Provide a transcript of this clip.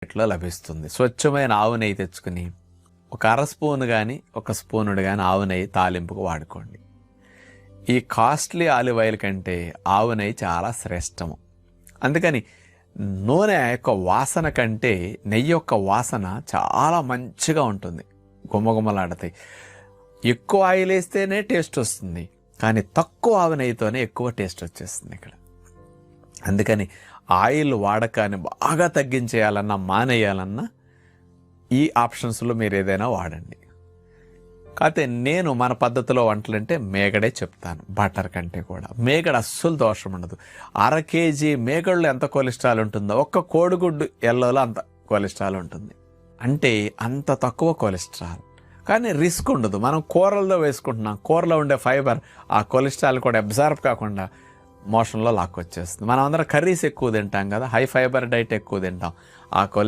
రేట్లో లభిస్తుంది. స్వచ్ఛమైన ఆవు నెయ్యి తెచ్చుకుని ఒక అర స్పూన్ కానీ ఒక స్పూనుడు కానీ ఆవు నెయ్యి తాలింపుకు వాడుకోండి. ఈ కాస్ట్లీ ఆలివ్ ఆయిల్ కంటే ఆవు నెయ్యి చాలా శ్రేష్టము. అందుకని నూనె యొక్క వాసన కంటే నెయ్యి యొక్క వాసన చాలా మంచిగా ఉంటుంది, గుమ్మగుమ్మలాడతాయి. ఎక్కువ ఆయిల్ వేస్తేనే టేస్ట్ వస్తుంది, కానీ తక్కువ ఆవు నెయ్యితోనే ఎక్కువ టేస్ట్ వచ్చేస్తుంది ఇక్కడ. అందుకని ఆయిల్ వాడకాన్ని బాగా తగ్గించేయాలన్నా మానేయాలన్నా ఈ ఆప్షన్స్లో మీరు ఏదైనా వాడండి. కాకపోతే నేను మన పద్ధతిలో వంటలంటే మేగడే చెప్తాను. బటర్ కంటే కూడా మేగడ అస్సలు దోషం ఉండదు. 1/2 కేజీ మేగడలో ఎంత కొలెస్ట్రాల్ ఉంటుందో ఒక్క కోడిగుడ్డు ఎల్లోలో అంత కొలెస్ట్రాల్ ఉంటుంది. అంటే అంత తక్కువ కొలెస్ట్రాల్, కానీ రిస్క్ ఉండదు. మనం కూరల్లో వేసుకుంటున్నాం, కూరలో ఉండే ఫైబర్ ఆ కొలెస్ట్రాల్ కూడా అబ్జార్బ్ కాకుండా మోషన్లో లాక్కొచ్చేస్తుంది. మనం అందరం కర్రీస్ ఎక్కువ తింటాం కదా, హై ఫైబర్ డైట్ ఎక్కువ తింటాం. ఆ కొలెస్ట్రాల్